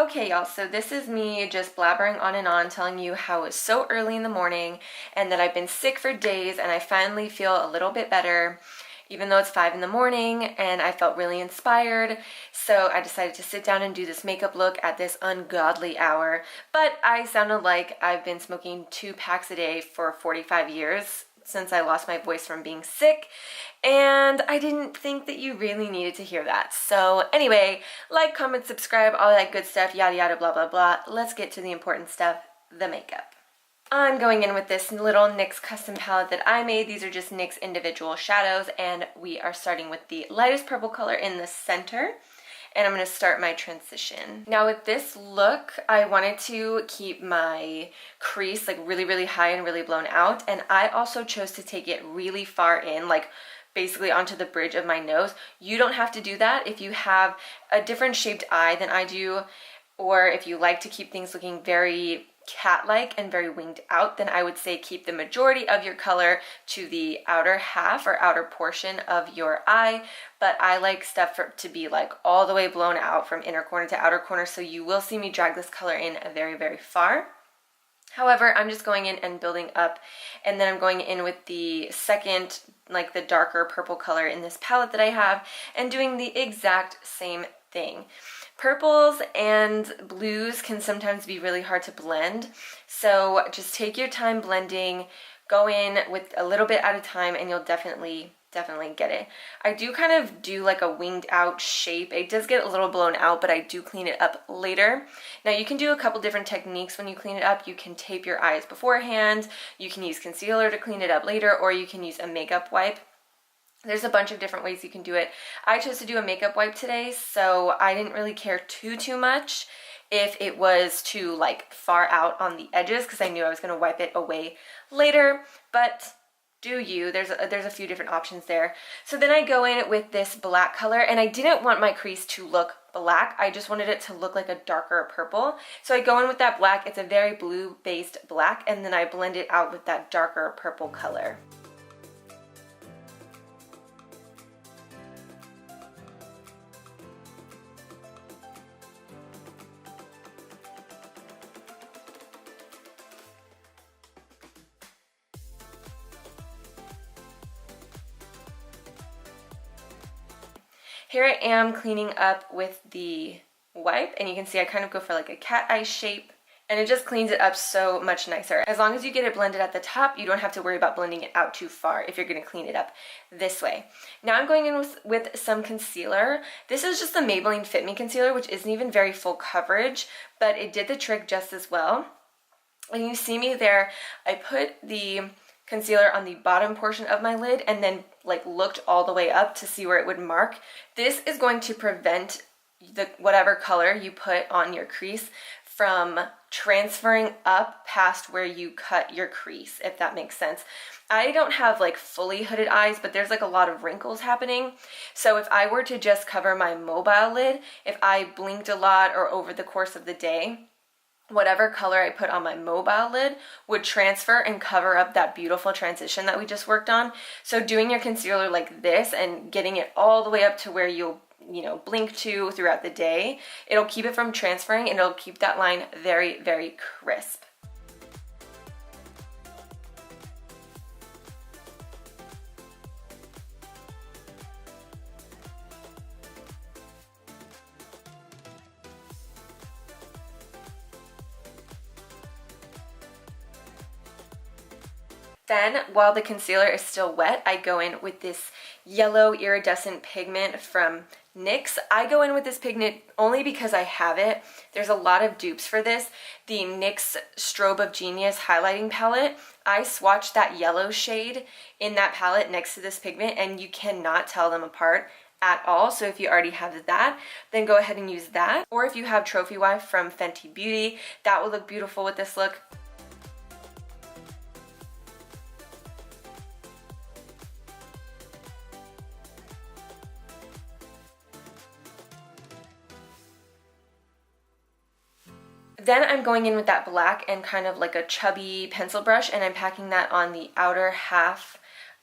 Okay, y'all, so this is me just blabbering on and on, telling you how it's so early in the morning and that I've been sick for days and I finally feel a little bit better, even though it's 5 in the morning, and I felt really inspired. So I decided to sit down and do this makeup look at this ungodly hour. But I sounded like I've been smoking 2 packs a day for 45 years since I lost my voice from being sick, and I didn't think that you really needed to hear that. So anyway, like, comment, subscribe, all that good stuff, yada yada blah blah blah. Let's get to the important stuff, the makeup. I'm going in with this little NYX custom palette that I made. These are just NYX individual shadows, and we are starting with the lightest purple color in the center. And I'm going to start my transition. Now with this look, I wanted to keep my crease like really high and really blown out. And I also chose to take it really far in, like basically onto the bridge of my nose. You don't have to do that if you have a different shaped eye than I do, or if you like to keep things looking very cat-like and very winged out, then I would say keep the majority of your color to the outer half or outer portion of your eye. But I like stuff to be like all the way blown out from inner corner to outer corner, so you will see me drag this color in very far. However, I'm just going in and building up, and then I'm going in with the second, like the darker purple color in this palette that I have, and doing the exact same thing. Purples and blues can sometimes be really hard to blend, so just take your time blending, go in with a little bit at a time, and you'll definitely get it. I do kind of do like a winged out shape. It does get a little blown out, but I do clean it up later. Now you can do a couple different techniques when you clean it up. You can tape your eyes beforehand, you can use concealer to clean it up later, or you can use a makeup wipe. There's a bunch of different ways you can do it. I chose to do a makeup wipe today, so I didn't really care too much if it was too like far out on the edges, because I knew I was going to wipe it away later. But do you, there's a few different options there. So then I go in with this black color, and I didn't want my crease to look black. I just wanted it to look like a darker purple. So I go in with that black. It's a very blue based black, and then I blend it out with that darker purple color. Here I am cleaning up with the wipe, and you can see I kind of go for like a cat eye shape, and it just cleans it up so much nicer. As long as you get it blended at the top, you don't have to worry about blending it out too far if you're going to clean it up this way. Now I'm going in with some concealer. This is just the Maybelline Fit Me concealer, which isn't even very full coverage, but it did the trick just as well. And you see me there, I put the concealer on the bottom portion of my lid and then like looked all the way up to see where it would mark. This is going to prevent the whatever color you put on your crease from transferring up past where you cut your crease, if that makes sense. I don't have like fully hooded eyes, but there's like a lot of wrinkles happening. So if I were to just cover my mobile lid, if I blinked a lot or over the course of the day, whatever color I put on my mobile lid would transfer and cover up that beautiful transition that we just worked on. So doing your concealer like this and getting it all the way up to where you'll, blink to throughout the day, it'll keep it from transferring, and it'll keep that line very crisp. Then, while the concealer is still wet, I go in with this yellow iridescent pigment from NYX. I go in with this pigment only because I have it. There's a lot of dupes for this. The NYX Strobe of Genius highlighting palette, I swatched that yellow shade in that palette next to this pigment, and you cannot tell them apart at all. So if you already have that, then go ahead and use that. Or if you have Trophy Wife from Fenty Beauty, that will look beautiful with this look. Then I'm going in with that black and kind of like a chubby pencil brush, and I'm packing that on the outer half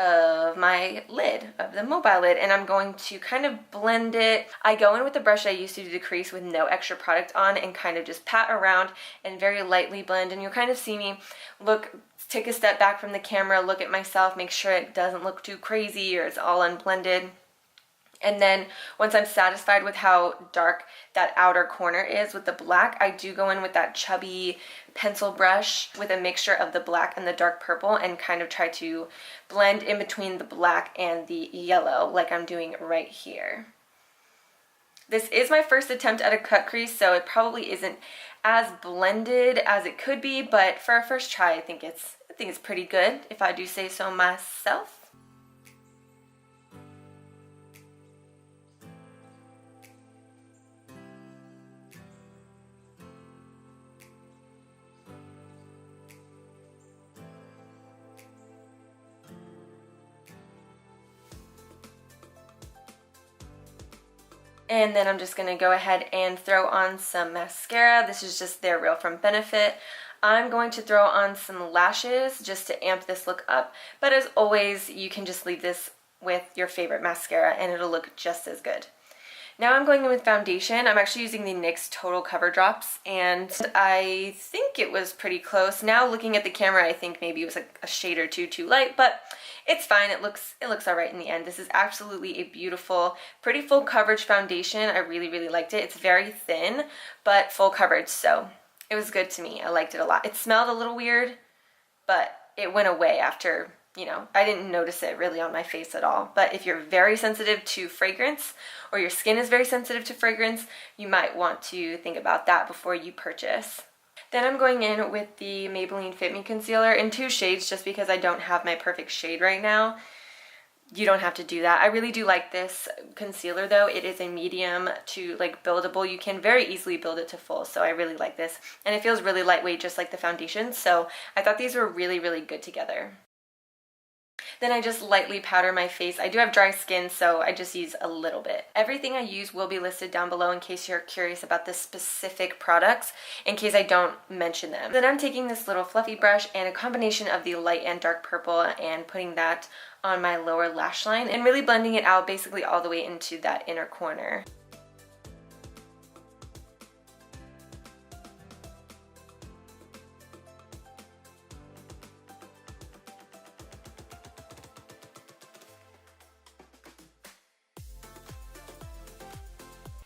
of my lid, of the mobile lid, and I'm going to kind of blend it. I go in with the brush I used to do the crease with no extra product on and kind of just pat around and very lightly blend, and you'll kind of see me take a step back from the camera, look at myself, make sure it doesn't look too crazy or it's all unblended. And then once I'm satisfied with how dark that outer corner is with the black, I do go in with that chubby pencil brush with a mixture of the black and the dark purple and kind of try to blend in between the black and the yellow like I'm doing right here. This is my first attempt at a cut crease, so it probably isn't as blended as it could be, but for a first try, I think it's pretty good, if I do say so myself. And then I'm just going to go ahead and throw on some mascara. This is just their Real from Benefit. I'm going to throw on some lashes just to amp this look up. But as always, you can just leave this with your favorite mascara and it'll look just as good. Now I'm going in with foundation. I'm actually using the NYX Total Cover Drops and I think it was pretty close. Now looking at the camera, I think maybe it was a shade or two too light, but it's fine. It looks all right in the end. This is absolutely a beautiful, pretty full coverage foundation. I really liked it. It's very thin, but full coverage, so it was good to me. I liked it a lot. It smelled a little weird, but it went away after, you know, I didn't notice it really on my face at all. But if you're very sensitive to fragrance or your skin is very sensitive to fragrance, you might want to think about that before you purchase. Then I'm going in with the Maybelline Fit Me Concealer in 2 shades just because I don't have my perfect shade right now. You don't have to do that. I really do like this concealer though. It is a medium to like buildable. You can very easily build it to full, so I really like this. And it feels really lightweight just like the foundation, so I thought these were really good together. Then I just lightly powder my face. I do have dry skin, so I just use a little bit. Everything I use will be listed down below in case you're curious about the specific products, in case I don't mention them. Then I'm taking this little fluffy brush and a combination of the light and dark purple and putting that on my lower lash line and really blending it out basically all the way into that inner corner.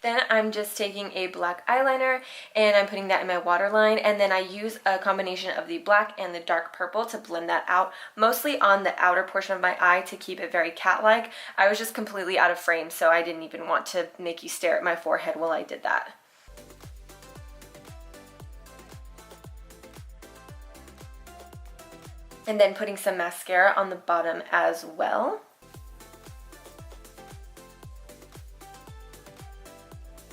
Then I'm just taking a black eyeliner and I'm putting that in my waterline, and then I use a combination of the black and the dark purple to blend that out, mostly on the outer portion of my eye to keep it very cat-like. I was just completely out of frame, so I didn't even want to make you stare at my forehead while I did that. And then putting some mascara on the bottom as well.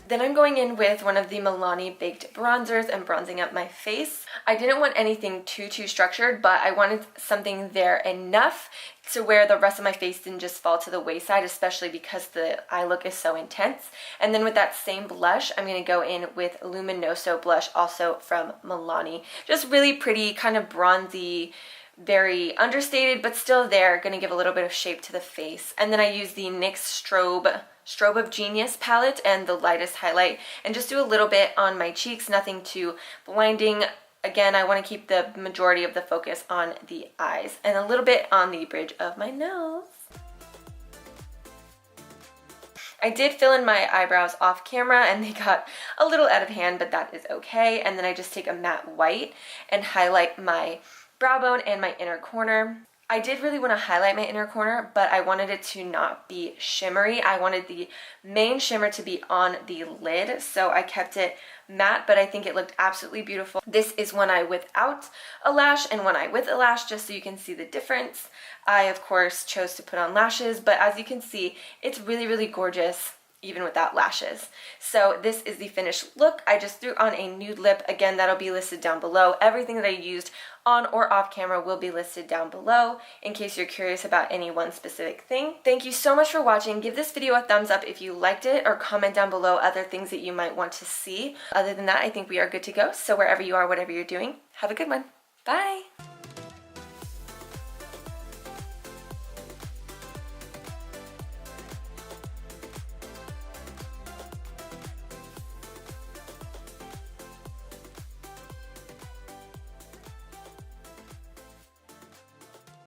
Then I'm going in with one of the Milani Baked Bronzers and bronzing up my face. I didn't want anything too structured, but I wanted something there enough to where the rest of my face didn't just fall to the wayside, especially because the eye look is so intense. And then with that same blush, I'm going to go in with Luminoso blush, also from Milani. Just really pretty, kind of bronzy, very understated, but still there, going to give a little bit of shape to the face. And then I use the NYX Strobe of Genius palette and the lightest highlight, and just do a little bit on my cheeks, nothing too blinding. Again, I want to keep the majority of the focus on the eyes and a little bit on the bridge of my nose. I did fill in my eyebrows off camera and they got a little out of hand, but that is okay. And then I just take a matte white and highlight my brow bone and my inner corner. I did really want to highlight my inner corner, but I wanted it to not be shimmery. I wanted the main shimmer to be on the lid, so I kept it matte, but I think it looked absolutely beautiful. This is one eye without a lash and one eye with a lash, just so you can see the difference. I, of course, chose to put on lashes, but as you can see, it's really gorgeous even without lashes. So this is the finished look. I just threw on a nude lip. Again, that'll be listed down below. Everything that I used on or off camera will be listed down below in case you're curious about any one specific thing. Thank you so much for watching. Give this video a thumbs up if you liked it, or comment down below other things that you might want to see. Other than that, I think we are good to go. So wherever you are, whatever you're doing, have a good one. Bye!